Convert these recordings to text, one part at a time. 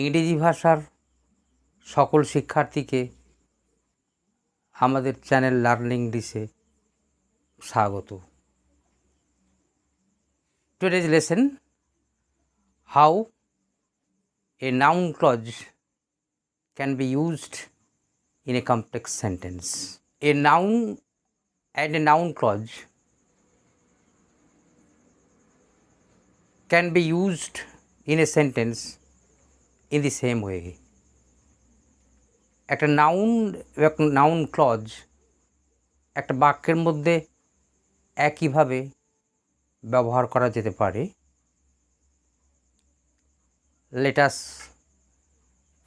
ইংরেজি ভাষার সকল শিক্ষার্থীকে আমাদের চ্যানেল লার্নিং ডিশে স্বাগত। Today's lesson, how a noun clause can be used in a complex sentence. A noun and a noun clause can be used in a sentence in the same way. একটা noun clause একটা বাক্যের মধ্যে একইভাবে ব্যবহার করা যেতে পারে। Let us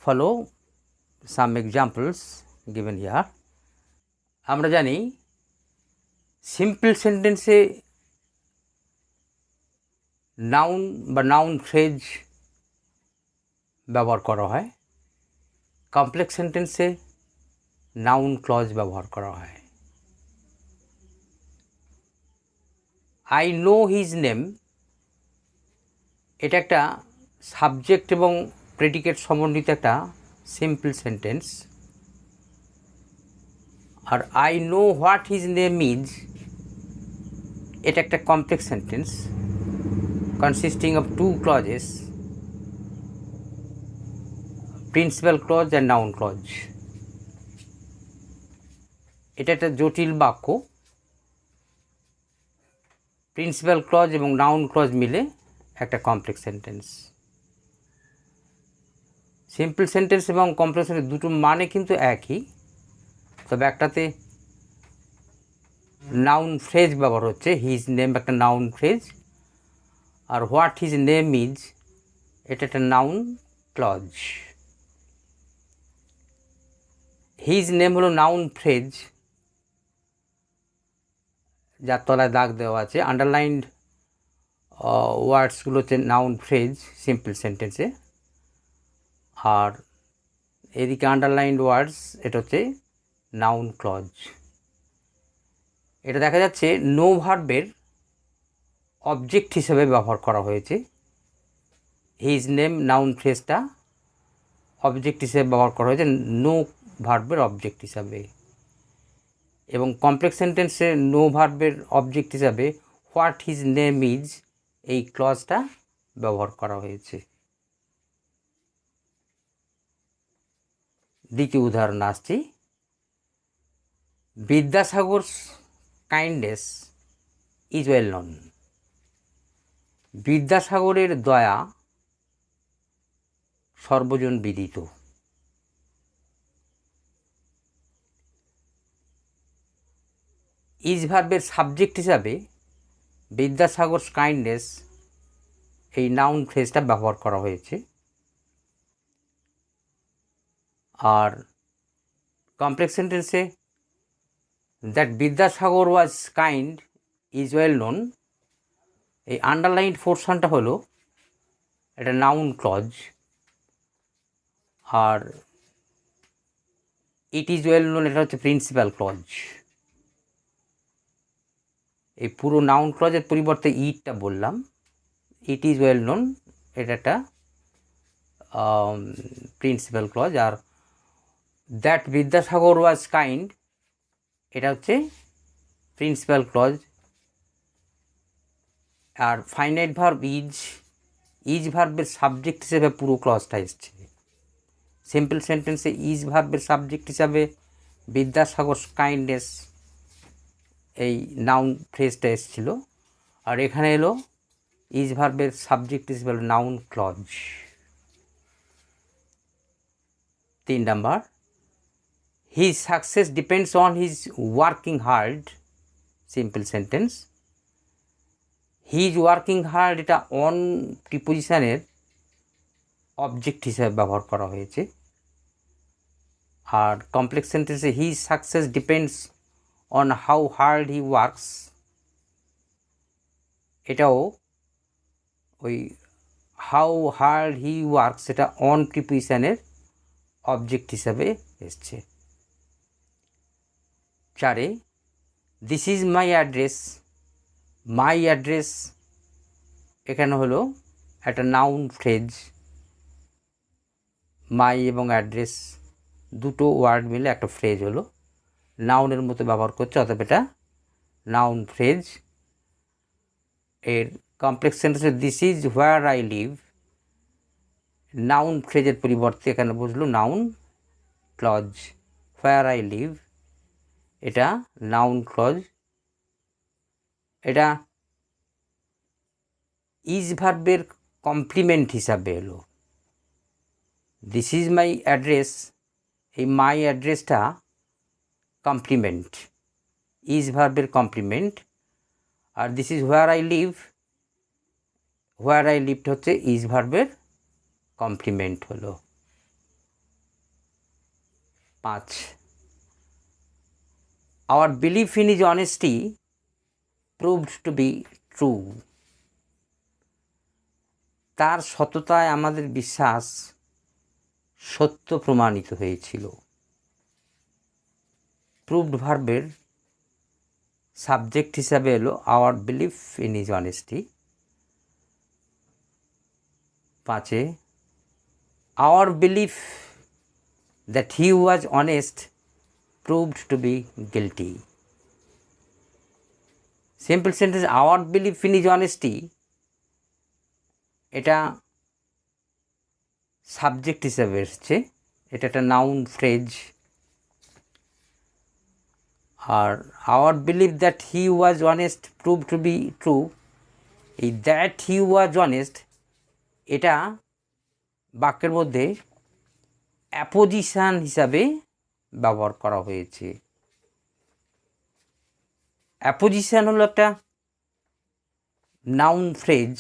follow some examples given here. আমরা জানি সিম্পল সেন্টেন্সে নাউন বা নাউন ফ্রেজ ব্যবহার করা হয়, কমপ্লেক্স সেন্টেন্সে নাউন ক্লজ ব্যবহার করা হয়। আই নো হিজ নেম, এটা একটা সাবজেক্ট এবং প্রেডিকেট সমন্বিত একটা সিম্পল সেন্টেন্স। আর I know what his name is, এটা একটা complex sentence consisting of two clauses, principal clause and noun clause. এটা একটা জটিল বাক্য, প্রিন্সিপাল ক্লজ এবং নাউন ক্লজ মিলে একটা কমপ্লেক্স সেন্টেন্স। সিম্পল সেন্টেন্স এবং কমপ্লেক্স সেন্টেন্স দুটো মানে কিন্তু একই, তবে একটাতে নাউন ফ্রেজ ব্যবহার হচ্ছে, হিজ নেম একটা নাউন ফ্রেজ, আর হোয়াট হিজ নেম ইজ এটা একটা নাউন ক্লজ। হিজ নেম হলো নাউন ফ্রেজ, যার তলায় দাগ দেওয়া আছে। আন্ডারলাইন্ড ওয়ার্ডসগুলো হচ্ছে নাউন ফ্রেজ সিম্পল সেন্টেন্সে, আর এদিকে আন্ডারলাইন্ড ওয়ার্ডস এটা হচ্ছে নাউন ক্লজ। এটা দেখা যাচ্ছে নো ভার্বের অবজেক্ট হিসেবে ব্যবহার করা হয়েছে। হিজ নেম নাউন ফ্রেজটা অবজেক্ট হিসেবে ব্যবহার করা হয়েছে নো ভার্বের অবজেক্ট হিসাবে, এবং কমপ্লেক্স সেন্টেন্সে নো ভার্বের অবজেক্ট হিসাবে হোয়াট হিজ নেম ইজ এই ক্লজটা ব্যবহার করা হয়েছে। দ্বিতীয় উদাহরণ আসছি। বিদ্যাসাগরস কাইন্ডনেস ইজ ওয়েল নন, বিদ্যাসাগরের দয়া সর্বজন বিদিত। ইজ ভার্বের সাবজেক্ট হিসাবে বিদ্যাসাগরস কাইন্ডনেস এই নাউন ফ্রেজটা ব্যবহার করা হয়েছে। আর কমপ্লেক্স সেন্টেন্সে that Vidyasagar was kind is well known, এই আন্ডারলাইন্ড পোরশনটা হলো এটা নাউন ক্লজ, আর ইট ইজ ওয়েল নোন এটা হচ্ছে প্রিন্সিপাল ক্লজ। এই পুরো নাউন ক্লজের পরিবর্তে ইটটা বললাম। ইট ইজ ওয়েল নোন এটা একটা প্রিন্সিপাল ক্লজ, আর দ্যাট বিদ্যাসাগর ওয়াজ কাইন্ড এটা হচ্ছে প্রিন্সিপাল ক্লজ। আর ফাইনাইট ভার্ব ইজ ভার্বের সাবজেক্ট হিসেবে পুরো ক্লজটা এসছে। সিম্পল সেন্টেন্সে ইজ ভার্বের সাবজেক্ট হিসাবে বিদ্যাসাগর কাইন্ডনেস এই নাউন ফ্রেজটা এসেছিল, আর এখানে এলো ইজ ভার্বের সাবজেক্ট হিসেবে noun clause. 3 number, his success depends on his working hard, simple sentence. His working hard এটা অন প্রিপোজিশনের অবজেক্ট হিসেবে ব্যবহার করা হয়েছে। আর কমপ্লেক্স সেন্টেন্সে his success depends on how hard he works, এটাও ওই হাউ হার্ড হি ওয়ার্কস এটা অন প্রিপোজিশনের অবজেক্ট হিসাবে এসছে। 4, this is my address, my address এখানে হলো একটা নাউন ফ্রেজ, মাই এবং অ্যাড্রেস দুটো ওয়ার্ড মিলে একটা ফ্রেজ হলো, নাউনের মতো ব্যবহার করছে, অতএব এটা নাউন ফ্রেজ। এর কমপ্লেক্স সেন্টেন্সে this is where I live, noun ফ্রেজের পরিবর্তে এখানে বুঝলো noun clause. Where I live এটা নাউন ক্লজ। এটা ইজ ভার্বের কমপ্লিমেন্ট হিসাবে এলো। দিস ইজ মাই অ্যাড্রেস, এই মাই অ্যাড্রেসটা কমপ্লিমেন্ট, ইজ ভার্বের কমপ্লিমেন্ট। আর this is where I live, where I লিভটা হচ্ছে ইজ ভার্বের কমপ্লিমেন্ট হলো। 5, our belief in is honesty proved to be true, তার সততায় আমাদের বিশ্বাস সত্য প্রমাণিত হয়েছিল। প্রুভড ভার্বের সাবজেক্ট হিসাবে এলো our belief in is honesty. 5, our belief that he was honest proved to be guilty. Simple sentence our belief in is honesty, এটা সাবজেক্ট হিসাবে এসছে, এটা একটা নাউন ফ্রেজ। আর our believe that he was honest prove to be true, এই that he was honest এটা বাক্যের মধ্যে অ্যাপোজিশন হিসাবে ব্যবহার করা হয়েছে। অ্যাপোজিশন হলো একটা নাউন ফ্রেজ,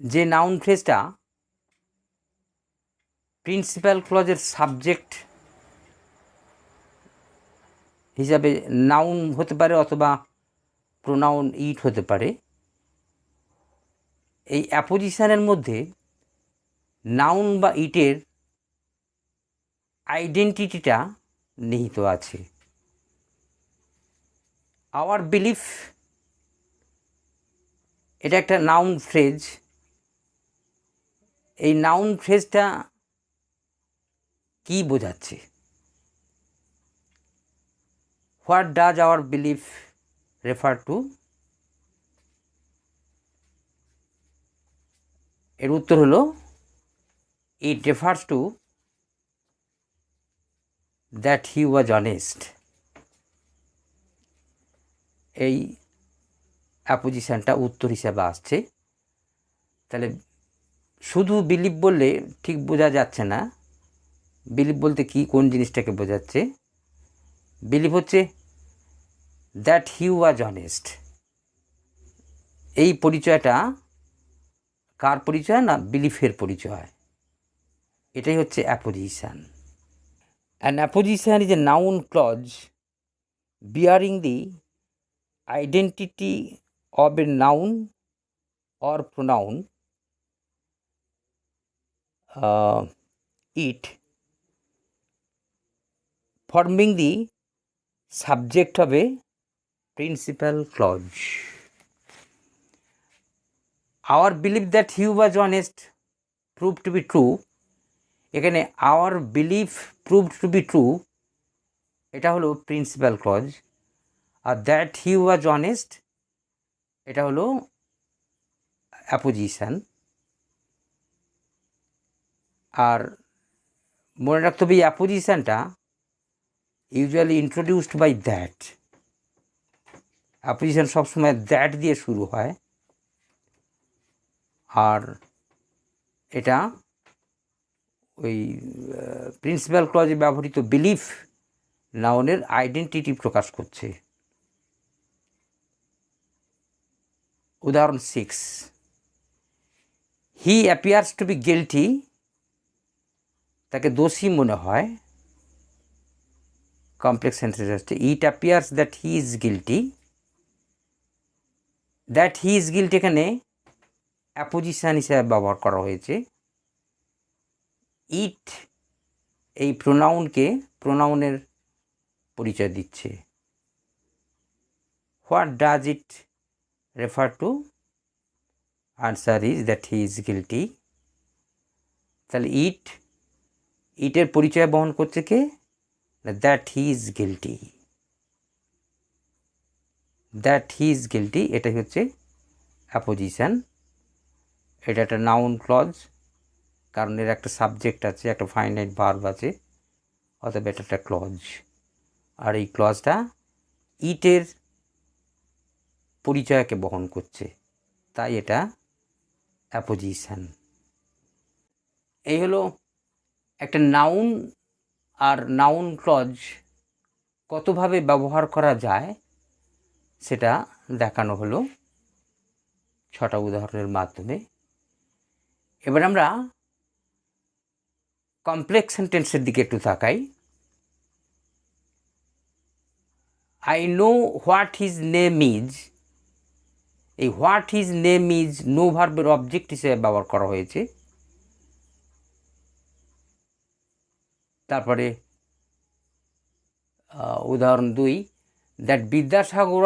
যে নাউন ফ্রেজটা প্রিন্সিপাল ক্লজের সাবজেক্ট হিসাবে নাউন হতে পারে অথবা প্রোনাউন ইট হতে পারে। এই অ্যাপোজিশনের মধ্যে নাউন বা ইটের আইডেন্টিটিটা নিহিত আছে। আওয়ার বিলিফ এটা একটা নাউন ফ্রেজ, এই নাউন ফ্রেজটা কি বোঝাচ্ছে? What does our belief refer to? এর উত্তর হলো it refers to that he was honest. এই অ্যাপোজিশনটা উত্তর হিসাবে আসছে। তাহলে শুধু বিলিভ বললে ঠিক বোঝা যাচ্ছে না, বিলিভ বলতে কি, কোন জিনিসটাকে বোঝাচ্ছে? বিলিভ হচ্ছে দ্যাট হি ওয়াজ অনেস্ট, এই পরিচয়টা কার পরিচয়? না, বিলিফের পরিচয়। এটাই হচ্ছে apposition. An apposition is a noun clause bearing the identity of a noun or pronoun it, forming the subject of a principal clause. Our belief that he was honest proved to be true, এখানে our belief proved to be true এটা হলো principal clause, আর that he was honest এটা হলো apposition. আর মনে রাখতে হবে এই অ্যাপোজিশনটা usually introduced by that. Apposition সবসময় দ্যাট দিয়ে শুরু হয়, আর এটা ওই প্রিন্সিপাল ক্লজে ব্যবহৃত বিলিফ নাউনের আইডেন্টিটি প্রকাশ করছে। উদাহরণ 6, he appears to be guilty, তাকে দোষী মনে হয়। কমপ্লেক্স সেন্টেন্স হচ্ছে it appears that he is guilty. That he is guilty এখানে অ্যাপোজিশন হিসাবে ব্যবহার করা হয়েছে। ইট এই প্রোনাউনের পরিচয় দিচ্ছে। What does it refer to? Answer is that he is guilty. তাহলে ইটের পরিচয় বহন করছে কে, that he is guilty, that he is guilty, এটাই হচ্ছে অ্যাপোজিশন। এটা একটা নাউন ক্লজ, কারণ এর একটা সাবজেক্ট আছে, একটা ফাইনাইট ভার্ব আছে, অতএব এটা একটা ক্লজ। আর এই ক্লজটা ইটের পরিচয়কে বহন করছে, তাই এটা অ্যাপোজিশন। এই হলো একটা নাউন আর নাউন ক্লজ কতভাবে ব্যবহার করা যায় সেটা দেখানো হলো 6টা উদাহরণের মাধ্যমে। এবার আমরা কমপ্লেক্স সেন্টেন্সের দিকে একটু তাকাই। I know what his name is, এই what his name is know ভার্বের অবজেক্ট হিসেবে ব্যবহার করা হয়েছে। তারপরে উদাহরণ 2, that Vidyasagar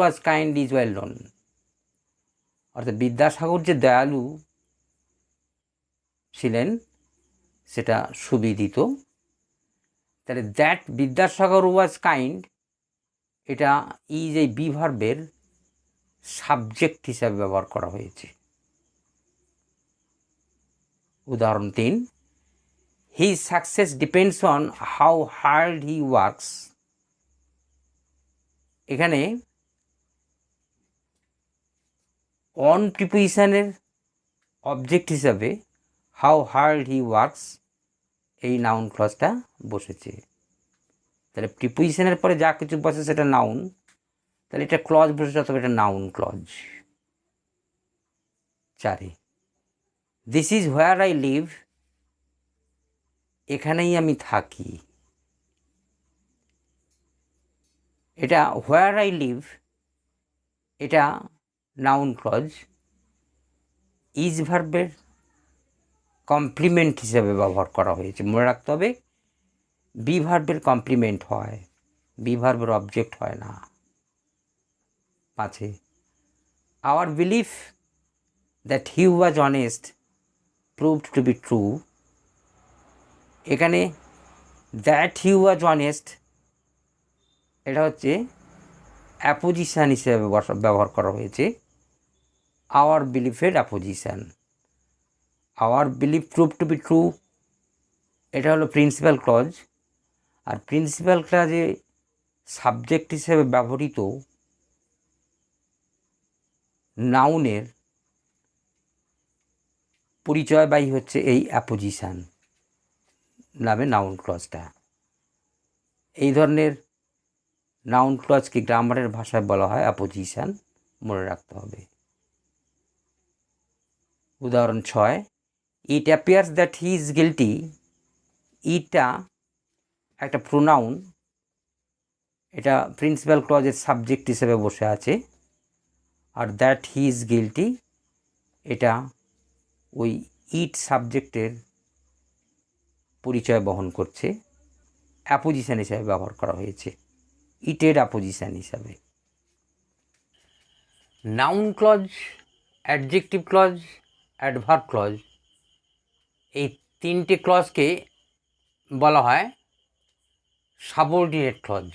was kind is well known, অর্থাৎ বিদ্যাসাগর যে দয়ালু ছিলেন সেটা সুবিদিত। তাহলে দ্যাট বিদ্যাসাগর ওয়াজ কাইন্ড, এটা ইজ এই বি ভার্বের সাবজেক্ট হিসাবে ব্যবহার করা হয়েছে। উদাহরণ 3, his success depends on how hard he works, এখানে অন প্রিপোজিশনের অবজেক্ট হিসাবে হাউ হার্ড হি ওয়ার্কস এই নাউন ক্লজটা বসেছে। তাহলে প্রিপোজিশনের পরে যা কিছু বসে সেটা নাউন, তাহলে এটা ক্লজ বসেছে, অথবা এটা noun clause. 4, this is where I live, এখানেই আমি থাকি, এটা হোয়ার আই লিভ, এটা নাউন ক্লজ। ইজ ভার্বের কমপ্লিমেন্ট হিসেবে ব্যবহার করা হয়েছে, মনে রাখতে হবে বি ভার্বের কমপ্লিমেন্ট হয়, বি ভার্বের অবজেক্ট হয় না। 5, our belief that he was honest proved to be true, এখানে দ্যাট হি ওয়াজ অনেস্ট এটা হচ্ছে অ্যাপোজিশন হিসেবে ব্যবহার করা হয়েছে, আওয়ার বিলিফের apposition. Our belief prove to be true, এটা হলো প্রিন্সিপাল ক্লজ। আর প্রিন্সিপাল ক্লজে সাবজেক্ট হিসেবে ব্যবহৃত নাউনের পরিচয়বাহী হচ্ছে এই অ্যাপোজিশন নামে নাউন ক্লজটা। এই ধরনের নাউন ক্লজকে গ্রামারের ভাষায় বলা হয় অ্যাপোজিশন, মনে রাখতে হবে। উদাহরণ 6, it appears that he is guilty, ইটটা একটা প্রোনাউন, এটা প্রিন্সিপাল ক্লজের সাবজেক্ট হিসেবে বসে আছে। আর দ্যাট হি ইজ গিল্টি এটা ওই ইট সাবজেক্টের পরিচয় বহন করছে, অ্যাপোজিশন হিসাবে ব্যবহার করা হয়েছে, ইটের অ্যাপোজিশন হিসাবে। Noun clause, adjective clause, adverb clause, এই 3টে ক্লজকে বলা হয় সাবঅর্ডিনেট ক্লজ।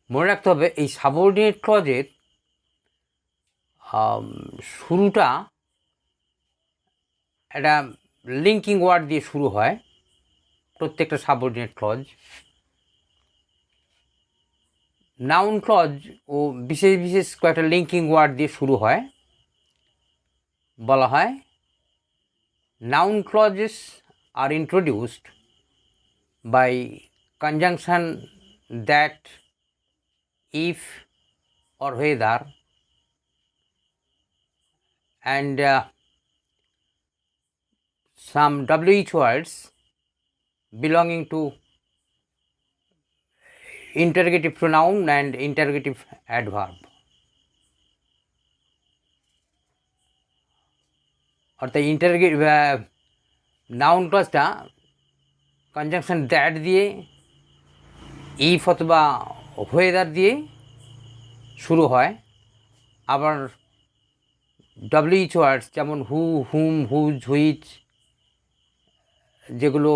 মনে রাখতে হবে এই সাবঅর্ডিনেট ক্লজের শুরুটা একটা লিঙ্কিং ওয়ার্ড দিয়ে শুরু হয়, প্রত্যেকটা সাবঅর্ডিনেট ক্লজ। নাউন ক্লজ ও বিশেষ বিশেষ কয়েকটা লিঙ্কিং ওয়ার্ড দিয়ে শুরু হয়, বলা হয় noun clauses are introduced by conjunction that, if or whether, and some WH words belonging to interrogative pronoun and interrogative adverb. অর্থাৎ ইন্টারোগেটিভ নাউন ক্লজটা কনজাংশন দ্যাট দিয়ে, ইফ অথবা হোয়েদার দিয়ে শুরু হয়, আবার ডব্লিউএইচ ওয়ার্ডস যেমন হু, হুম, হুজ, হুইচ, যেগুলো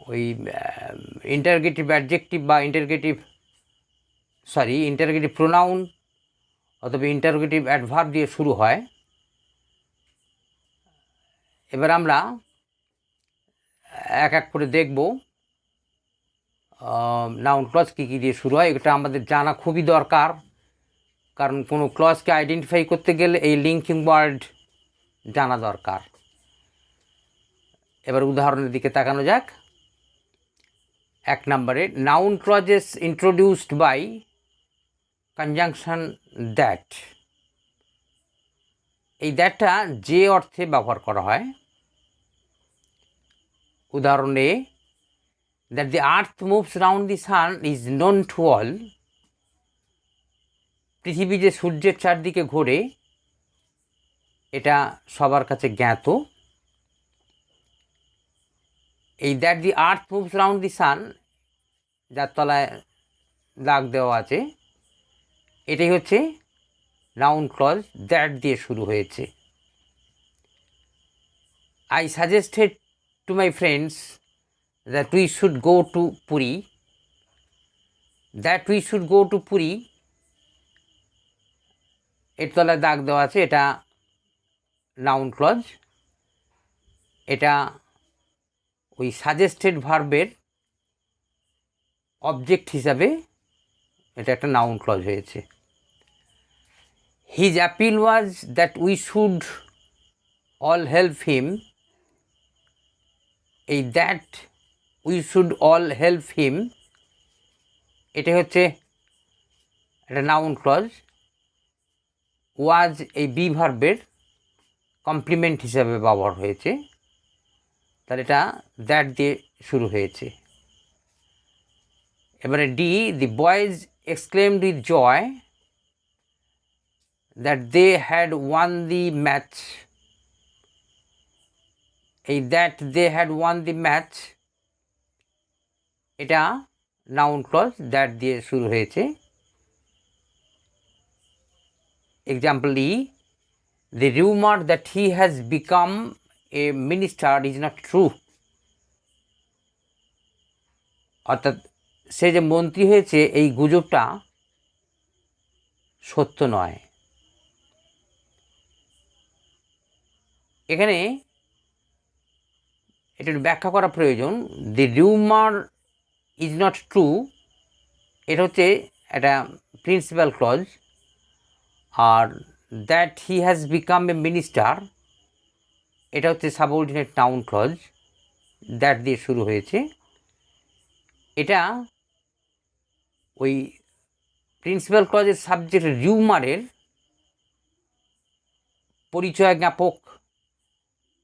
ওই ইন্টারগেটিভ অ্যাডজেক্টিভ বা ইন্টারগেটিভ প্রোনাউন অথবা ইন্টারগেটিভ অ্যাডভার্ব দিয়ে শুরু হয়। এবার আমরা এক এক করে দেখব নাউন ক্লজ কী কী দিয়ে শুরু হয়। এটা আমাদের জানা খুবই দরকার, কারণ কোনো ক্লজকে আইডেন্টিফাই করতে গেলে এই লিঙ্কিং ওয়ার্ড জানা দরকার। এবার উদাহরণের দিকে তাকানো যাক। 1 নম্বরে, noun clauses introduced by conjunction that. এই দ্যাটটা যে অর্থে ব্যবহার করা হয়। উদাহরণে, that the earth moves round the sun is known to all. পৃথিবী যে সূর্যের চারদিকে ঘোরে এটা সবার কাছে জ্ঞাত। এই that the earth moves round the sun, যার তলায় দাগ দেওয়া আছে, এটাই হচ্ছে নাউন ক্লজ দ্যাট দিয়ে শুরু হয়েছে। I suggested to my friends that we should go to Puri. That we should go to Puri, এর তলায় দাগ দেওয়া আছে, এটা নাউন ক্লজ। এটা ওই সাজেস্টেড ভার্বের অবজেক্ট হিসাবে এটা একটা নাউন ক্লজ হয়েছে। His appeal was that we should all help him. এই that we should all help him, এটা হচ্ছে একটা নাউন ক্লজ। ওয়াজ এই বি ভার্বের কমপ্লিমেন্ট হিসাবে ব্যবহার হয়েছে, তাহলে এটা দ্যাট দিয়ে শুরু হয়েছে। এবারে D, the boys exclaimed with joy that they had won the match. এই that they had won the match, এটা নাউন ক্লজ দ্যাট দিয়ে শুরু হয়েছে। Example E, the rumor that he has become a minister is not true. অর্থাৎ সে যে মন্ত্রী হয়েছে এই গুজবটা সত্য নয়। এখানে এটা ব্যাখ্যা করা প্রয়োজন। The rumour is not true, এটা হচ্ছে একটা প্রিন্সিপাল ক্লজ। আর that he has become a minister, এটা হচ্ছে সাবঅর্ডিনেট নাউন ক্লজ, দ্যাট দিয়ে শুরু হয়েছে। এটা ওই প্রিন্সিপাল ক্লজের সাবজেক্ট রিউমারের পরিচয় জ্ঞাপক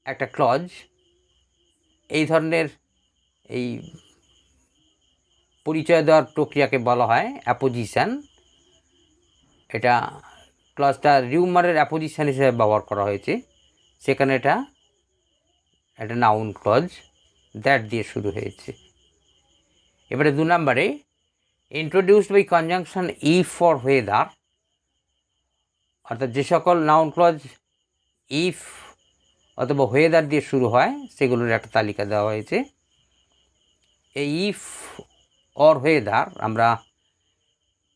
একটা ক্লজ। এই ধরনের এই পরিচয় দেওয়ার প্রক্রিয়াকে বলা হয় অ্যাপোজিশন। এটা ক্লজটা রিউমারের অ্যাপোজিশন হিসেবে ব্যবহার করা হয়েছে, সেখানে এটা একটা নাউন ক্লজ দ্যাট দিয়ে শুরু হয়েছে। এবারে 2 নম্বরে, introduced by conjunction if for whether. অর্থাৎ যে সকল নাউন ক্লজ ইফ অথবা ওয়েদার দিয়ে শুরু হয় সেগুলোর একটা তালিকা দেওয়া হয়েছে। এই ইফ অর ওয়েদার আমরা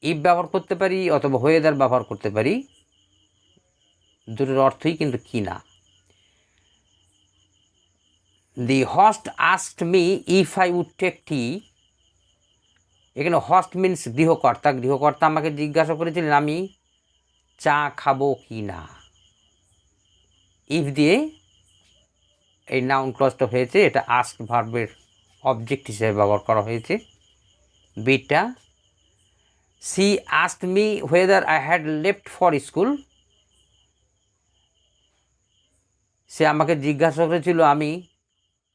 ইফ ব্যবহার করতে পারি অথবা ওয়েদার ব্যবহার করতে পারি, দুটোর অর্থই কিন্তু কি না। The host asked me if I would take tea. এখানে হস্ট মিনস গৃহকর্তা। গৃহকর্তা আমাকে জিজ্ঞাসা করেছিলেন আমি চা খাবো কি না। ইফ দিয়ে এই নাউন ক্লজটা হয়েছে, এটা আস্ক ভার্বের অবজেক্ট হিসেবে ব্যবহার করা হয়েছে। বিটা, she asked me whether I had left for school. সে আমাকে জিজ্ঞাসা করেছিল আমি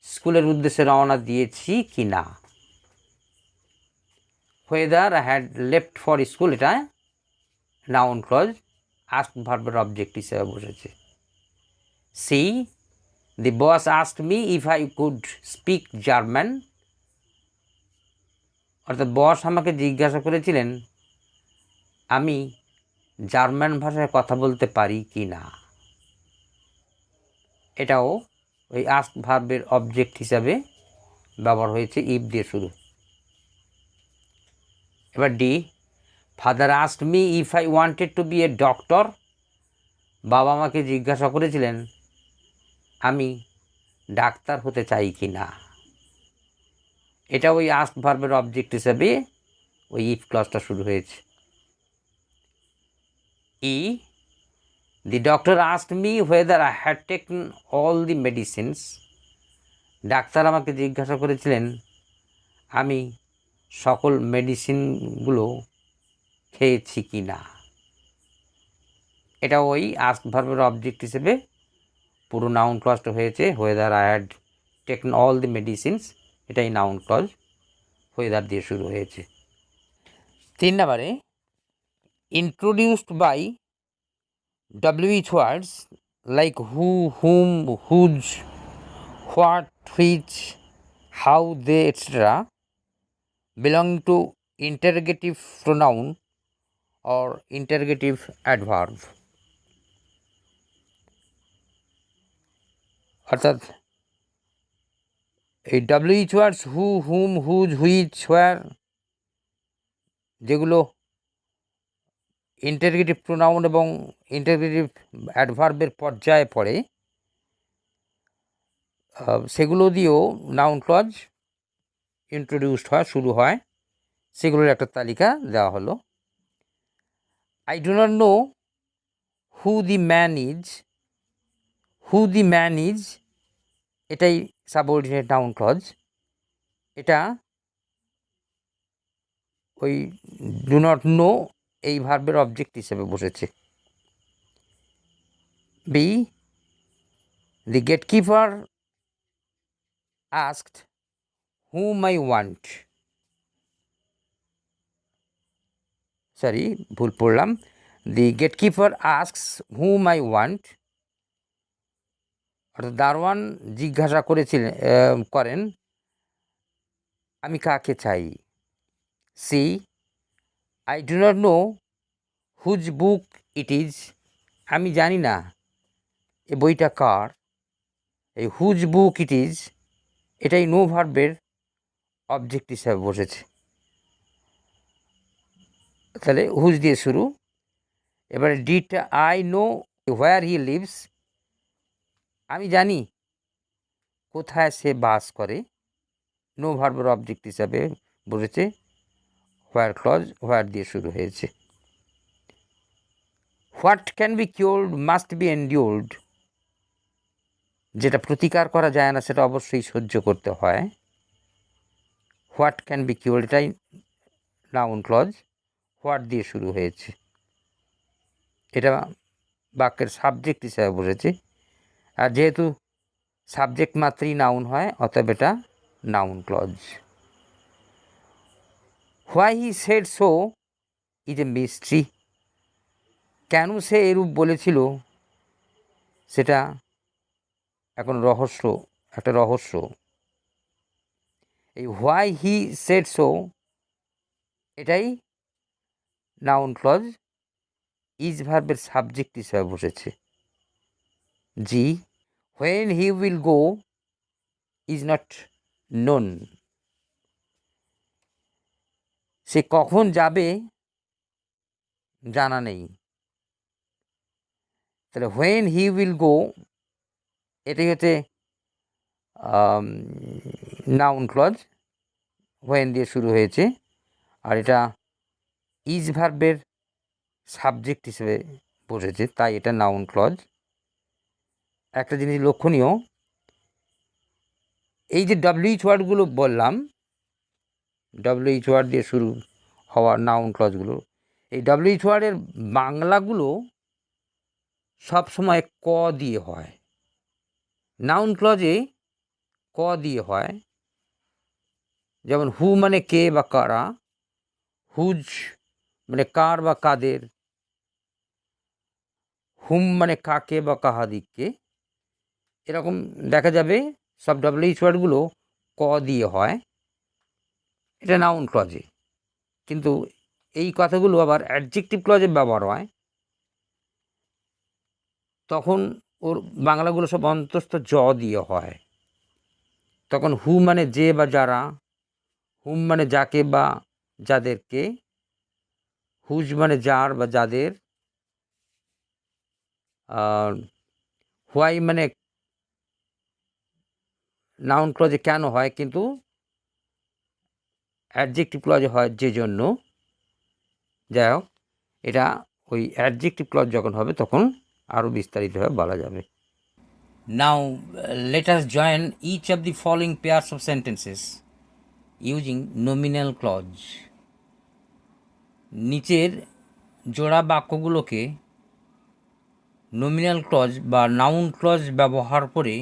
স্কুলের উদ্দেশ্যে রওনা দিয়েছি কি না। Whether I had left for school, এটা নাউন ক্লজ আস্ক ভার্বের অবজেক্ট হিসেবে বসেছে। C, the boss asked me if I could speak German. অর্থাৎ বস আমাকে জিজ্ঞাসা করেছিলেন আমি জার্মান ভাষায় কথা বলতে পারি কি না। এটাও ওই আস্ক ভার্বের অবজেক্ট হিসাবে ব্যবহার হয়েছে, ইফ দিয়ে শুরু। এবার D, father asked me if I wanted to be a doctor. বাবা আমাকে জিজ্ঞাসা করেছিলেন আমি ডাক্তার হতে চাই কি না। এটা ওই আস্ক ভার্বের অবজেক্ট হিসাবে ওই ইফ ক্লজটা শুরু হয়েছে। E, the doctor asked me whether I had taken all the medicines. ডাক্তার আমাকে জিজ্ঞাসা করেছিলেন আমি সকল মেডিসিনগুলো খেয়েছি কি না। এটা ওই আস্ক ভার্বের অবজেক্ট হিসেবে পুরো নাউন ক্লজটা হয়েছে, whether I had taken all the medicines, এটাই নাউন ক্লজ, হোয়েদার দিয়ে শুরু হয়েছে। 3 নম্বরে, introduced by WH words like who, whom, whose, what, which, how, they, etc. belong to interrogative pronoun or interrogative adverb. অর্থাৎ এই WH words who, whom, whose, which, where যেগুলো interrogative pronoun এবং interrogative অ্যাডভার্বের পর্যায়ে পড়ে, সেগুলো দিয়েও নাউন ক্লজ ইন্ট্রোডিউসড হয়, শুরু হয়। সেগুলোর একটা তালিকা দেওয়া হলো। I do not know who the man is. Who the man is এটাই সাবঅর্ডিনেট নাউন ক্লজ। এটা ওই ডু নট নো এই ভার্বের অবজেক্ট হিসেবে বসেছে। B, the gatekeeper asked whom I want. Sorry, ভুল পড়লাম। The gatekeeper asks whom I want, অর্থাৎ দারোয়ান জিজ্ঞাসা করেন আমি কাকে চাই। C, I do not know whose book it is. আমি জানি না এ বইটা কার। এই হুজ বুক ইট ইজ এটাই নো ভার্বের অবজেক্ট হিসাবে বসেছে, তাহলে হুজ দিয়ে শুরু। এবারে ডিটা, I know where he lives. আমি জানি কোথায় সে বাস করে, নো ভার্বের অবজেক্ট হিসাবে বসেছে, হোয়ার ক্লজ, হোয়ার দিয়ে শুরু হয়েছে। What can be cured must be endured. যেটা প্রতিকার করা যায় না সেটা অবশ্যই সহ্য করতে হয়। হোয়াট ক্যান বি কিওর্ড এটাই নাউন ক্লজ, হোয়াট দিয়ে শুরু হয়েছে। এটা বাক্যের সাবজেক্ট হিসাবে বসেছে, আর যেহেতু সাবজেক্ট মাত্রই নাউন হয় অতএব এটা noun clause. Why he said so is a mystery. কেন সে এরূপ বলেছিল সেটা এখন রহস্য, একটা রহস্য। এই হোয়াই হি সেড সো এটাই নাউন ক্লজ, ইজ ভার্বের সাবজেক্ট হিসাবে বসেছে। G, when he will go is not known. সে কখন যাবে জানা নেই। তাহলে হোয়েন হি উইল গো এটাই হচ্ছে নাউন ক্লজ, হোয়েন দিয়ে শুরু হয়েছে, আর এটা ইজ ভার্বের সাবজেক্ট হিসেবে বসেছে, তাই এটা নাউন ক্লজ। একটা জিনিস লক্ষণীয়, এই যে WH ওয়ার্ডগুলো বললাম, WH ওয়ার্ড দিয়ে শুরু হওয়া নাউন ক্লজগুলো, এই WH ওয়ার্ডের বাংলাগুলো সবসময় ক দিয়ে হয়। নাউন ক্লজে ক দিয়ে হয়, যেমন হু মানে কে বা কারা, হুজ মানে কার বা কাদের, হুম মানে কাকে বা কাহাদিককে। এরকম দেখা যাবে সব WH ওয়ার্ডগুলো ক দিয়ে হয়, এটা নাউন ক্লজে। কিন্তু এই কথাগুলো আবার অ্যাডজেক্টিভ ক্লজে ব্যবহার হয়, তখন ওর বাংলাগুলো সব অন্তস্থ জ দিয়ে হয়। তখন হু মানে যে বা যারা, হুম মানে যাকে বা যাদেরকে, হুজ মানে যার বা যাদের, আর হোয়াই মানে নাউন ক্লজে কেন হয়, কিন্তু অ্যাডজেক্টিভ ক্লজে হয় যে জন্য। যাই হোক, এটা ওই অ্যাডজেক্টিভ ক্লজ যখন হবে তখন আরও বিস্তারিতভাবে বলা যাবে। Now let us join each of the following pairs of sentences using nominal clause. নিচের জোড়া বাক্যগুলোকে নমিনাল ক্লজ বা নাউন ক্লজ ব্যবহার করে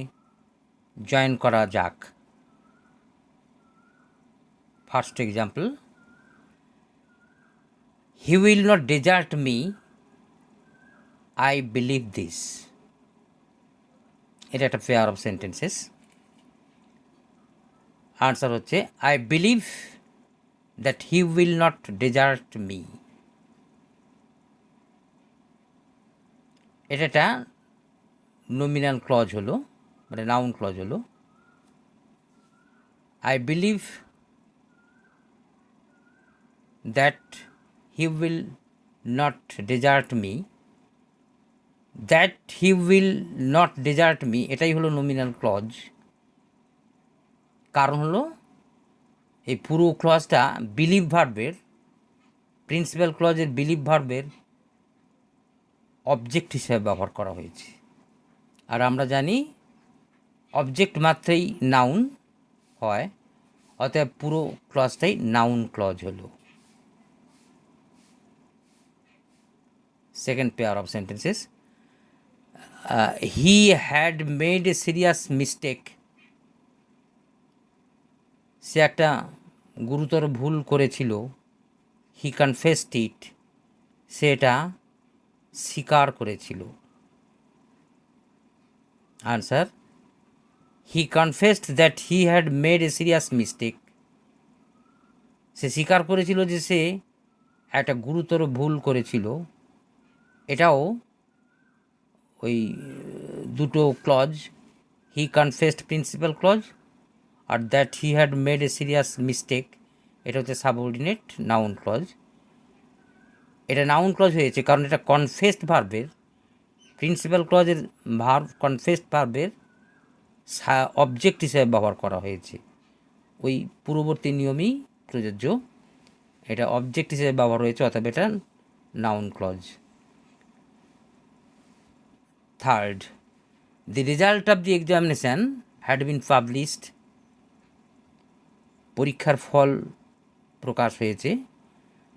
জয়েন করা যাক। First example, he will not desert me, I believe this. এটা একটা পেয়ার অফ সেন্টেন্সেস। আনসার হচ্ছে I believe that he will not desert me. এটা একটা নমিনাল ক্লজ হলো, মানে নাউন ক্লজ হলো। I believe that he will not desert me, that he will not desert me, এটাই হলো নমিনাল ক্লজ। কারণ হলো এই পুরো ক্লজটা বিলিভ ভার্বের, প্রিন্সিপাল ক্লজের বিলিভ ভার্বের অবজেক্ট হিসেবে ব্যবহার করা হয়েছে। আর আমরা জানি অবজেক্ট মাত্রেই নাউন হয়, অতএব পুরো ক্লজটাই নাউন ক্লজ হলো। Second pair of sentences, he had made a serious mistake. সে একটা গুরুতর ভুল করেছিল। হি কনফেসড ইট, সে এটা স্বীকার করেছিল। Answer, he confessed that he had made a serious mistake. সে স্বীকার করেছিল যে সে একটা গুরুতর ভুল করেছিল। এটাও ওই দুটো ক্লজ, হি কনফেসড প্রিন্সিপাল ক্লজ, আর that he had made a serious mistake এটা হচ্ছে সাবঅর্ডিনেট নাউন ক্লজ। এটা নাউন ক্লজ হয়েছে কারণ এটা কনফেসড ভার্বের, প্রিন্সিপাল ক্লজের ভার্ব কনফেসড ভার্বের অবজেক্ট হিসেবে ব্যবহার করা হয়েছে। ওই পূর্ববর্তী নিয়মই প্রযোজ্য। এটা অবজেক্ট হিসেবে ব্যবহার হয়েছে, অর্থাৎ এটা noun clause. Third, the result of the examination had been published. পরীক্ষার ফল প্রকাশ হয়েছে।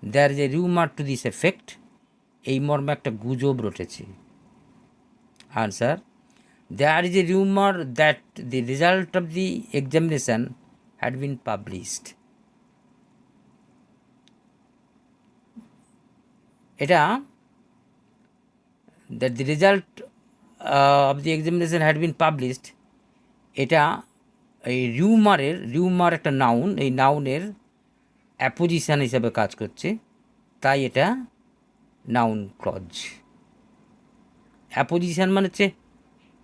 There is a rumour to this effect, এই মর্মে একটা গুজব রটেছে। Answer, there is a rumour that the result of the examination had been published. এটা that the result of the examination had been published, এটা এই রিউমার একটা noun, এই নাউনের অ্যাপোজিশন হিসাবে কাজ করছে, তাই এটা নাউন ক্লজ। অ্যাপোজিশন মানে হচ্ছে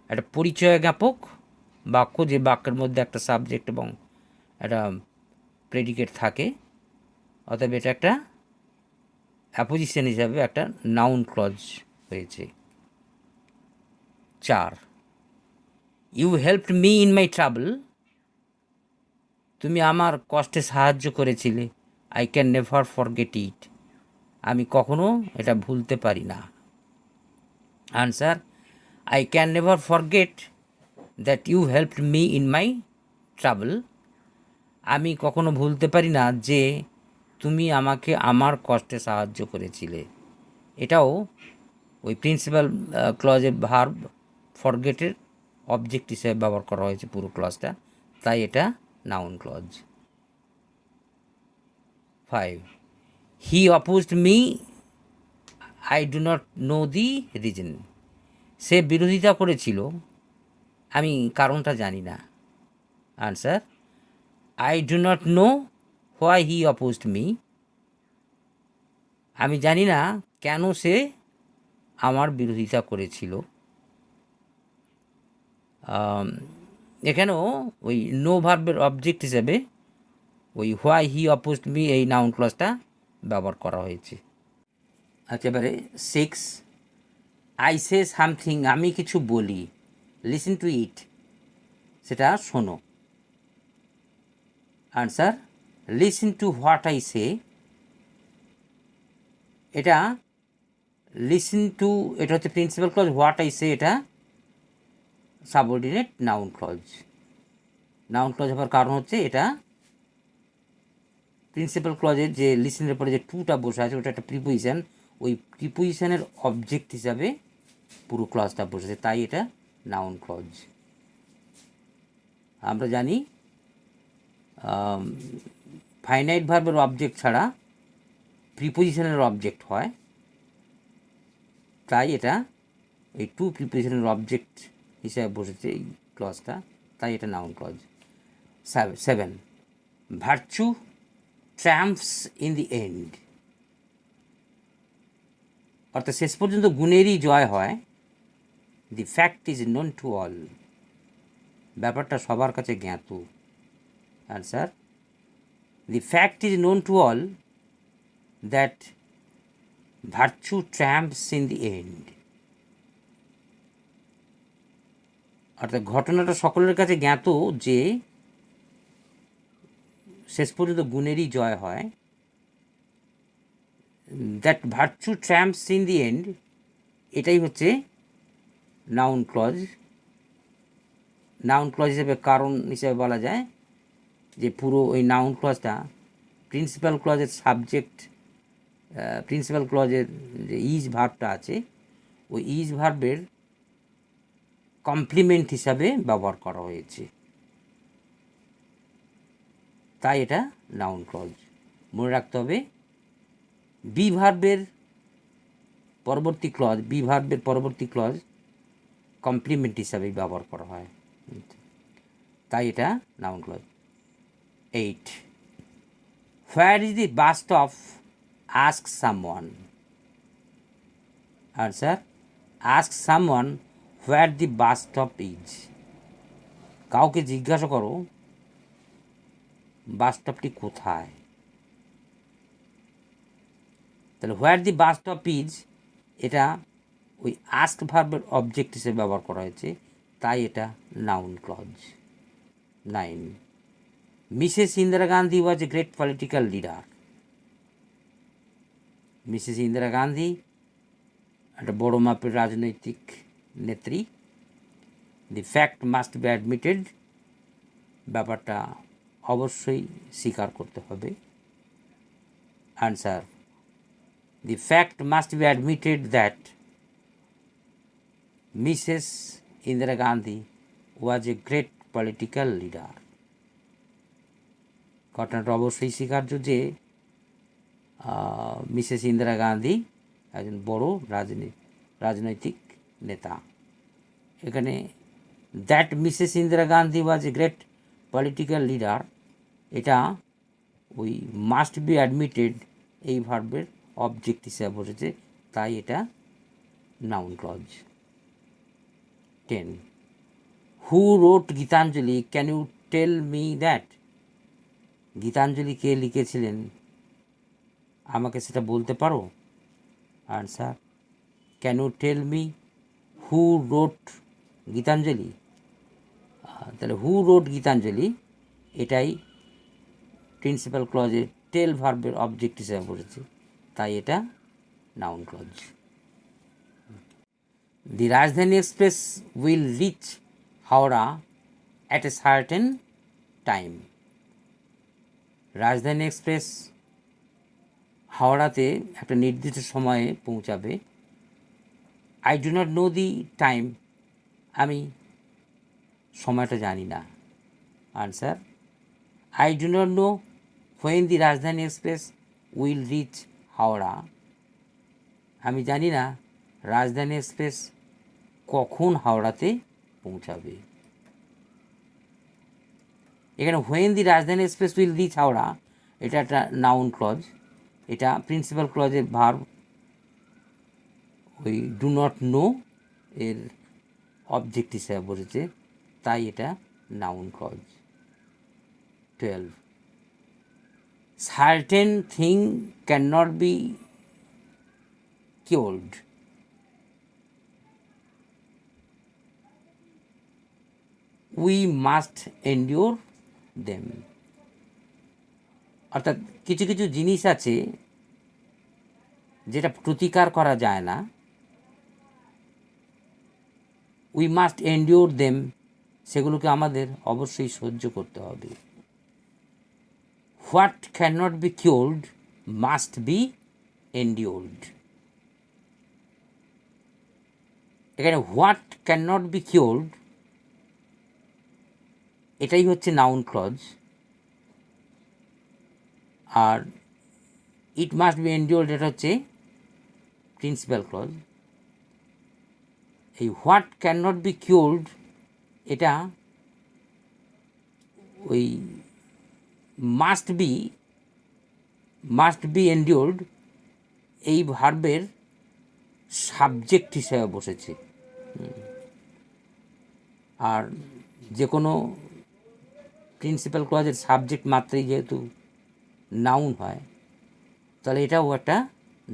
একটা পরিচয় জ্ঞাপক বাক্য, যে বাক্যের মধ্যে একটা সাবজেক্ট এবং একটা প্রেডিকেট থাকে, অতএব এটা একটা অ্যাপোজিশন হিসাবে একটা নাউন ক্লজ হয়েছে। 4, you helped me in my trouble. তুমি আমার কষ্টে সাহায্য করেছিলে। I can never forget it, আমি কখনো এটা ভুলতে পারি না। Answer, I can never forget that you helped me in my trouble. আমি কখনো ভুলতে পারি না যে তুমি আমাকে আমার কষ্টে সাহায্য করেছিলে। এটাও ওই প্রিন্সিপাল ক্লজের ভার্ব ফরগেটের অবজেক্ট হিসেবে ব্যবহার করা হয়েছে পুরো ক্লজটা, তাই এটা noun clause. 5, he opposed me, I do not know the reason. সে বিরোধিতা করেছিল, আমি কারণটা জানি না। Answer, I do not know why he opposed me. আমি জানি না কেন সে আমার বিরোধিতা করেছিল। এখানেও ওই নো ভার্বের অবজেক্ট হিসেবে ওই হোয়াই হি অপোজড মি এই নাউন ক্লজটা ব্যবহার করা হয়েছে। আচ্ছা, এবারে 6, আই সে সামথিং, আমি কিছু বলি, লিসেন টু ইট, সেটা শোনো। Answer, listen to what I say, এটা লিসেন টু এটা হচ্ছে principal clause, what I say এটা subordinate noun clause. Noun clause হওয়ার কারণ হচ্ছে এটা প্রিন্সিপাল ক্লজের যে লিসেনের পরে যে টুটা বসে আছে ওটা একটা প্রিপোজিশন, ওই প্রিপোজিশনের অবজেক্ট হিসাবে পুরো ক্লজটা বসেছে, তাই এটা নাউন ক্লজ। আমরা জানি ফাইনাইট ভার্বের অবজেক্ট ছাড়া প্রিপোজিশনের অবজেক্ট হয়, তাই এটা এই টু প্রিপোজিশনের অবজেক্ট হিসাবে বসেছে এই ক্লজটা, তাই এটা noun clause. 7, virtue trumps in the end, অর্থাৎ শেষ পর্যন্ত গুণেরই জয় হয়। The fact is known to all, ব্যাপারটা সবার কাছে জ্ঞাত। Answer, the fact is known to all that virtue trumps in the end, অর্থাৎ ঘটনাটা সকলের কাছে জ্ঞাত যে শেষ পর্যন্ত গুণেরই জয় হয়। That virtue trumps in the and, এটাই হচ্ছে নাউন ক্লজ। নাউন ক্লজ হিসেবে কারণ হিসেবে বলা যায় যে পুরো ওই নাউন ক্লজটা প্রিন্সিপাল ক্লজের সাবজেক্ট, প্রিন্সিপাল ক্লজের যে ইজ ভার্বটা আছে ওই ইজ ভার্বের কমপ্লিমেন্ট হিসাবে ব্যবহার করা হয়েছে, তাই এটা নাউন ক্লজ। মনে রাখতে হবে বি ভার্বের পরবর্তী ক্লজ, বি ভার্বের পরবর্তী ক্লজ কমপ্লিমেন্ট হিসাবে ব্যবহার করা হয়, তাই এটা noun clause. 8, where is the bus stop, ask someone. Answer, ask someone where the bus stop is, কাউকে জিজ্ঞাসা করো বাস স্টপটি কোথায়। তাহলে হোয়ার দি বাস স্টপ ইজ এটা ওই আস্ক ভার্বের অবজেক্ট হিসেবে ব্যবহার করা হয়েছে, তাই এটা noun clause. 9, Mrs Indira Gandhi was a great political leader. Mrs Indira Gandhi একটা বড় মাপের রাজনৈতিক নেত্রী। The fact must be admitted, ব্যাপারটা অবশ্যই স্বীকার করতে হবে। Answer, the fact must be admitted that Mrs Indira Gandhi was a great political leader, ঘটনাটা অবশ্যই স্বীকার্য যে মিসেস ইন্দিরা গান্ধী একজন বড় রাজনৈতিক নেতা। এখানে that Mrs Indira Gandhi was a great political leader, এটা ওই মাস্ট বি অ্যাডমিটেড এই ভার্বের অবজেক্ট হিসেবে বসেছে, তাই এটা noun clause. 10, who wrote Gitanjali, can you tell me that. Gitanjali কে লিখেছিলেন আমাকে সেটা বলতে পারো। Answer, can you tell me who wrote Gitanjali. তাহলে হু রোট গীতাঞ্জলি এটাই প্রিন্সিপাল ক্লজে টেল ভার্বের অবজেক্ট হিসেবে বসেছে, তাই এটা noun clause. The Rajdhani Express will reach Howrah at a certain time. Rajdhani Express হাওড়াতে একটা নির্দিষ্ট সময়ে পৌঁছাবে। I do not know the time, আমি সময়টা জানি না। Answer, I do not know when the Rajdhani Express will reach Howrah, আমি জানি না রাজধানী এক্সপ্রেস কখন হাওড়াতে পৌঁছাবে। এখানে when the Rajdhani Express will reach Howrah এটা একটা নাউন ক্লজ, এটা প্রিন্সিপাল ক্লজের ভার্ব ওই ডু নট নো এর অবজেক্ট হিসেবে বসেছে, তাই এটা noun clause. 12. Certain thing cannot be cured. We must endure them. অর্থাৎ কিছু কিছু জিনিস আছে যেটা প্রতিকার করা যায় না, উই মাস্ট এন্ডিওর দেম, সেগুলোকে আমাদের অবশ্যই সহ্য করতে হবে। What can not be cured must be endured. এখানে what can not be cured এটাই হচ্ছে নাউন ক্লজ, আর ইট মাস্ট বি এন্ডিওর্ড এটা হচ্ছে প্রিন্সিপাল ক্লজ। এই what can not be cured এটা ওই মাস্ট বি এন্ডিওর্ড এই ভার্বের সাবজেক্ট হিসেবে বসেছে। আর যে কোনো প্রিন্সিপাল ক্লজের সাবজেক্ট মাত্রেই যেহেতু নাউন হয়, তাহলে এটাও একটা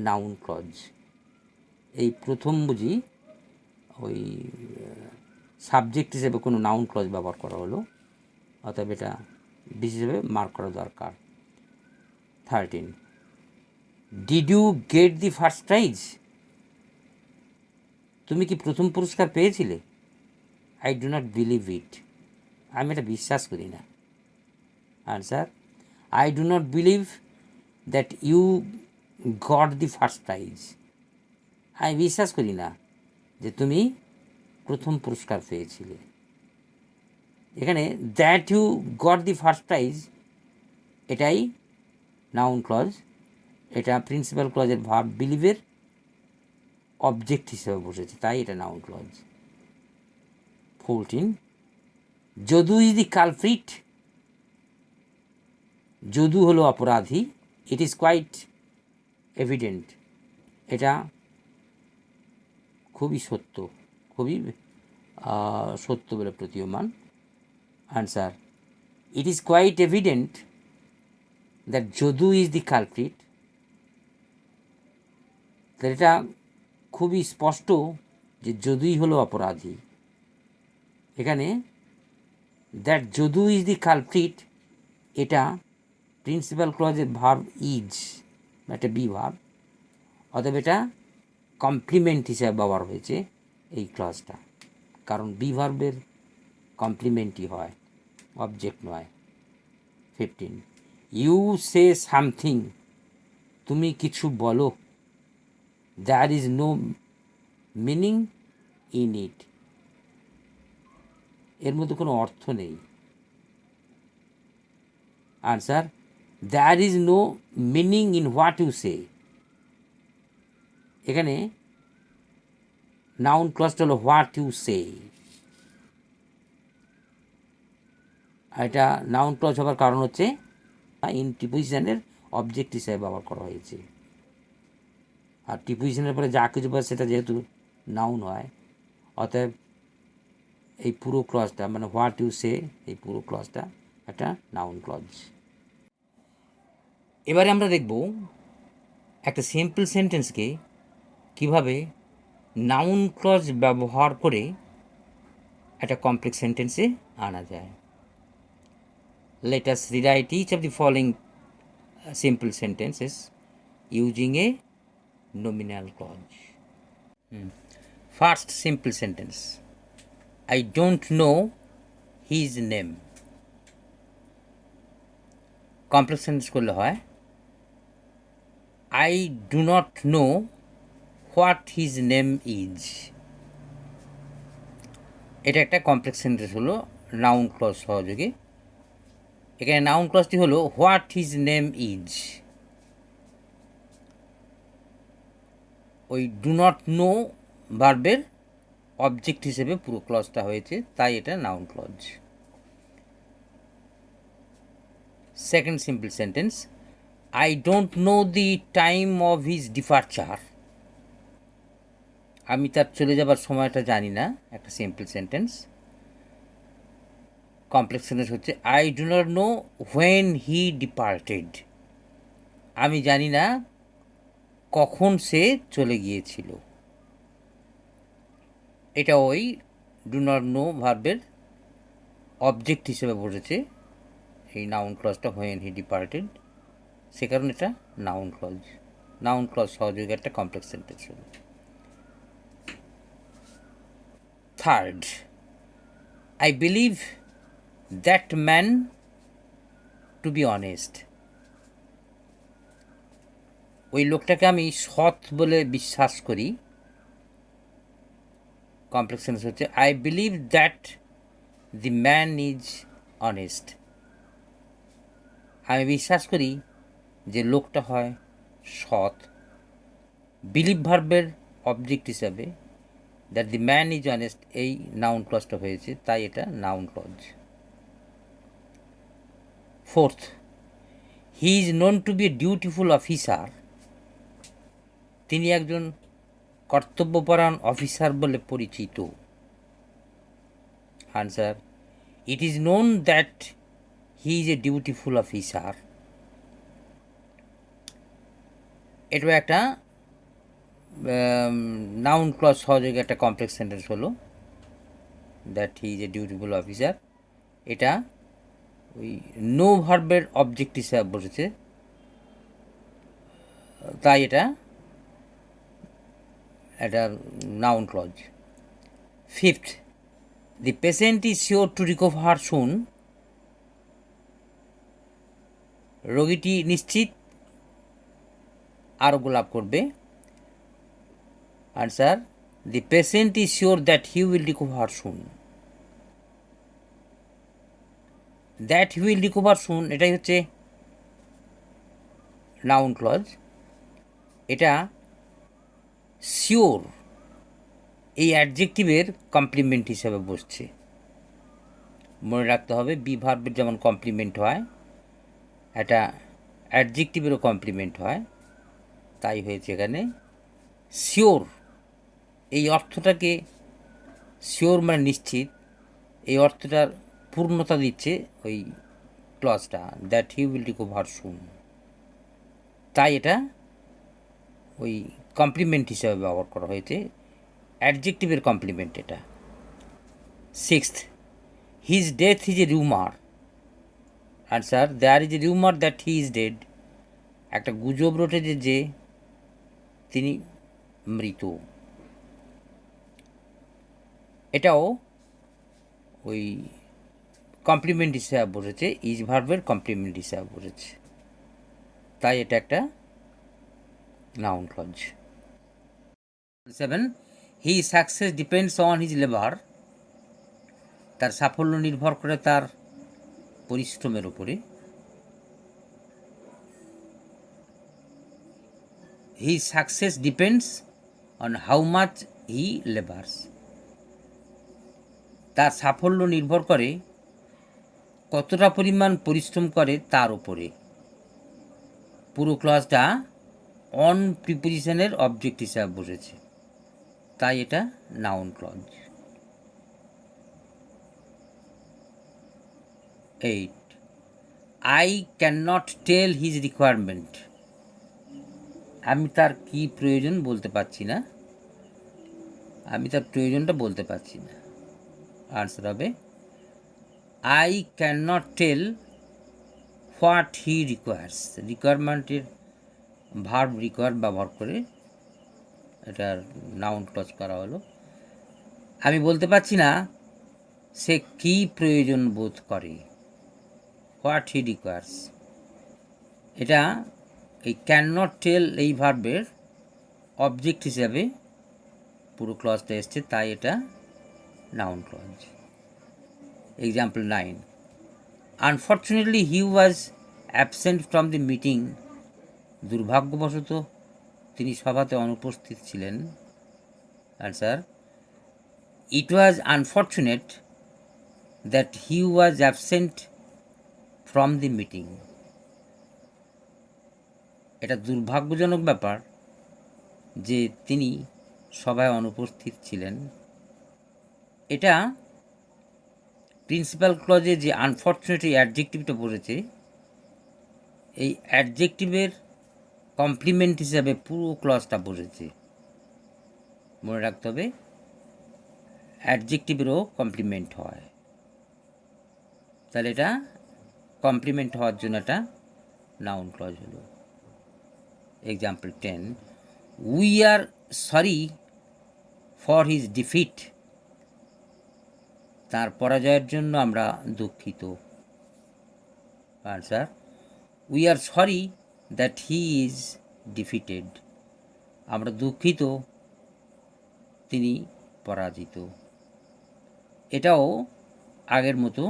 নাউন ক্লজ। এই প্রথম বুঝি ওই সাবজেক্ট হিসেবে কোনো নাউন ক্লজ ব্যবহার করা হলো, অতএব এটা বিশেষভাবে মার্ক করা দরকার। 13. Did you get the first prize? তুমি কি প্রথম পুরস্কার পেয়েছিলে? I do not believe it. আমি এটা বিশ্বাস করি না। Answer, I do not believe that you got the first prize. আমি বিশ্বাস করি না যে তুমি প্রথম পুরস্কার পেয়েছিলে। এখানে that you got the first prize এটাই নাউন ক্লজ, এটা প্রিন্সিপাল ক্লজের ভার্ব বিলিভের অবজেক্ট হিসেবে বসেছে, তাই এটা noun clause. 14. Jadu is the culprit. Jadu হলো অপরাধী। ইট ইজ কোয়াইট এভিডেন্ট, এটা খুবই সত্য, খুবই সত্য বলে প্রতীয়মান। Answer, it is quite evident that Jadu is the culprit. তাহলে এটা খুবই স্পষ্ট যে যদুই হলো অপরাধী। এখানে that Jadu is the culprit এটা প্রিন্সিপাল ক্লজের ভার্ব ইজ, একটা বি ভার্ব, অতএব এটা কমপ্লিমেন্ট হিসাবে ব্যবহার হয়েছে এই ক্লজটা, কারণ বি ভার্বের কমপ্লিমেন্টই হয়, অবজেক্ট নয়। 15. You say something. তুমি কিছু বলো। There is no meaning in it. এর মধ্যে কোনো অর্থ নেই। Answer, there is no meaning in what you say. এখানে নাউন ক্লজটা হলো হোয়াট ইউ সে। এটা নাউন ক্লজ হওয়ার কারণ হচ্ছে ইন প্রিপোজিশনের অবজেক্ট হিসেবে ব্যবহার করা হয়েছে, আর প্রিপোজিশনের পরে যা কিছু পায় সেটা যেহেতু নাউন হয়, অতএব এই পুরো ক্লজটা মানে হোয়াট ইউ সে, এই পুরো ক্লজটা একটা নাউন ক্লজ। এবারে আমরা দেখব একটা সিম্পল সেন্টেন্সকে কিভাবে নাউন ক্লজ ব্যবহার করে একটা কমপ্লেক্স সেন্টেন্সে আনা যায়। Let us rewrite each of the following simple sentences using a nominal clause. First simple sentence, I don't know his name. Complex sentence করলে হয় I do not know what his name is. এটা একটা complex sentence হলো noun clause সহযোগে। এখানে noun ক্লজটি হলো what his name is. ওই ডু নট নো ভার্বের অবজেক্ট হিসেবে পুরো ক্লজটা হয়েছে, তাই এটা noun clause. Second simple sentence, I don't know the time of his departure. আমি তার চলে যাবার সময়টা জানি না, একটা সিম্পল সেন্টেন্স। কমপ্লেক্স সেন্টেন্স হচ্ছে I do not know when he departed, আমি জানি না কখন সে চলে গিয়েছিল। এটা ওই ডু নট নো ভার্বের অবজেক্ট হিসেবে বসেছে এই নাউন ক্লজটা, হোয়েন হি ডিপার্টেড, সে কারণে এটা নাউন ক্লজ। নাউন ক্লজ সহযোগী একটা কমপ্লেক্স সেন্টেন্স হলো। Third, I believe that man to be honest, ওই লোকটাকে আমি সৎ বলে বিশ্বাস করি। কমপ্লেক্স সেন্টেন্স হচ্ছে I believe that the man is honest, আমি বিশ্বাস করি যে লোকটা হয় সৎ। বিলিভ ভার্বের অবজেক্ট হিসাবে that the man is honest এই নাউন ক্লজটা হয়েছে, তাই এটা noun clause. Fourth, he is known to be a dutiful officer, তিনি একজন কর্তব্যপরায়ণ অফিসার বলে পরিচিত। Answer, it is known that he is a dutiful officer. এটা একটা নাউন ক্লজ সহযোগে একটা কমপ্লেক্স সেন্টেন্স হলো, that he is a dutiful officer. এটা ওই নো ভার্বের অবজেক্ট হিসাবে বসেছে, তাই এটা একটা noun clause. Fifth, the patient is sure to recover soon, রোগীটি নিশ্চিত আরোগ্য লাভ করবে। Answer, the patient is sure that he will recover soon. That he will recover soon এটাই হচ্ছে নাউন ক্লজ। এটা শিওর এই অ্যাডজেক্টিভের কমপ্লিমেন্ট হিসাবে বসছে। মনে রাখতে হবে বি ভার্বের যেমন কমপ্লিমেন্ট হয়, এটা অ্যাডজেক্টিভেরও কমপ্লিমেন্ট হয়, তাই হয়েছে এখানে শিওর। এই অর্থটাকে, শিওর মানে নিশ্চিত, এই অর্থটার পূর্ণতা দিচ্ছে ওই ক্লজটা, that he will recover soon, তাই এটা ওই কমপ্লিমেন্ট হিসাবে ব্যবহার করা হয়েছে, অ্যাডজেক্টিভের কমপ্লিমেন্ট এটা। Sixth, his death is a rumour. Answer, there is a rumour that he is dead, একটা গুজব রটেছে যে তিনি মৃত। এটাও ওই কমপ্লিমেন্ট হিসাবে বসেছে, ইজ ভার্বের কমপ্লিমেন্ট হিসাবে বসেছে, তাই এটা একটা noun clause. 7, he success depends on his labour, তার সাফল্য নির্ভর করে তার পরিশ্রমের উপরে। He success depends on how much he labours, তার সাফল্য নির্ভর করে কতটা পরিমাণ পরিশ্রম করে তার উপরে। পুরো ক্লজটা অন প্রিপোজিশনের অবজেক্ট হিসাবে বসেছে, তাই এটা noun clause. 8, I can not tell his requirement, আমি তার কি প্রয়োজন বলতে পারছি না, আমি তার প্রয়োজনটা বলতে পারছি না। আনসার হবে I can not tell what he requires. রিকোয়ারমেন্টের ভার্ব রিকোয়ার ব্যবহার করে এটার নাউন ক্লজ করা হলো। আমি বলতে পারছি না সে কী প্রয়োজন বোধ করে, হোয়াট হি রিকোয়ার্স। এটা এই ক্যান নট টেল এই ভার্বের অবজেক্ট হিসাবে পুরো ক্লজটা এসছে, তাই এটা noun clause. Example 9, unfortunately he was absent from the meeting, দুর্ভাগ্যবশত তিনি সভাতে অনুপস্থিত ছিলেন। Answer, it was unfortunate that he was absent from the meeting, এটা দুর্ভাগ্যজনক ব্যাপার যে তিনি সভায় অনুপস্থিত ছিলেন। এটা প্রিন্সিপাল ক্লজে যে আনফর্চুনেটলি অ্যাডজেক্টিভটা বসেছে, এই অ্যাডজেক্টিভের কমপ্লিমেন্ট হিসাবে পুরো ক্লজটা বসেছে। মনে রাখতে হবে অ্যাডজেক্টিভেরও কমপ্লিমেন্ট হয়, তাহলে এটা কমপ্লিমেন্ট হওয়ার জন্য একটা নাউন ক্লজ হলো। Example 10, we are sorry for his defeat, তার পরাজয়ের জন্য আমরা দুঃখিত। Answer, we are sorry that he is defeated, আমরা দুঃখিত তিনি পরাজিত। এটাও আগের মতো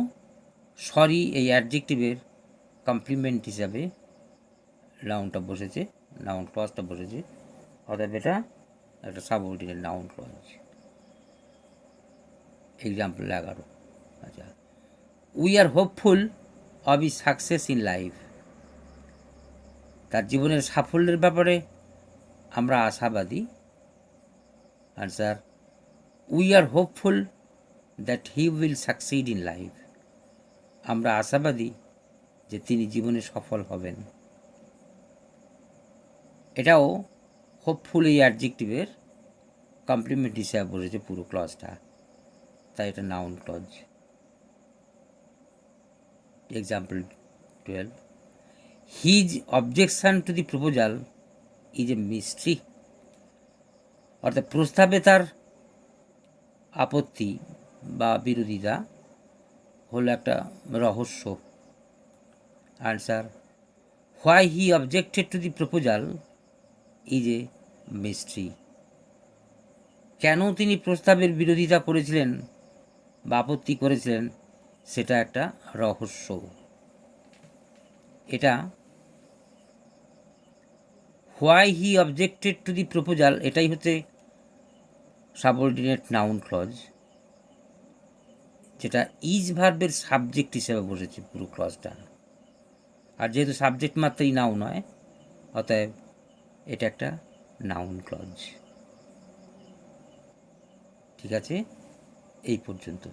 সরি এই অ্যাডজেক্টিভের কমপ্লিমেন্ট হিসাবে নাউনটা বসেছে, নাউন ক্লজটা বসেছে, অর্থাৎ এটা একটা সাবঅর্ডিনেট নাউন ক্লজ। এক্সাম্পল 11, আচ্ছা, we are hopeful of is success in life, তার জীবনের সাফল্যের ব্যাপারে আমরা আশাবাদী। Answer, we are hopeful that he will succeed in life, আমরা আশাবাদী যে তিনি জীবনে সফল হবেন। এটাও হোপফুল এই অ্যাডজেক্টিভের কমপ্লিমেন্ট হিসাবে বসেছে পুরো ক্লজটা, তাই এটা noun clause. Example 12, his objection to the proposal is a mystery, অর্থাৎ প্রস্তাবে তার আপত্তি বা বিরোধিতা হলো একটা রহস্য। Answer, why he objected to the proposal is a mystery, কেন তিনি প্রস্তাবের বিরোধিতা করেছিলেন বা আপত্তি করেছিলেন সেটা একটা রহস্য। এটা why he objected to the proposal, এটাই হচ্ছে সাবঅর্ডিনেট নাউন ক্লজ, যেটা ইজ ভার্বের সাবজেক্ট হিসেবে বসেছে পুরো ক্লজটা। আর যেহেতু সাবজেক্ট মাত্রই নাউন হয়, অতএব এটা একটা নাউন ক্লজ। ঠিক আছে, এই পর্যন্ত।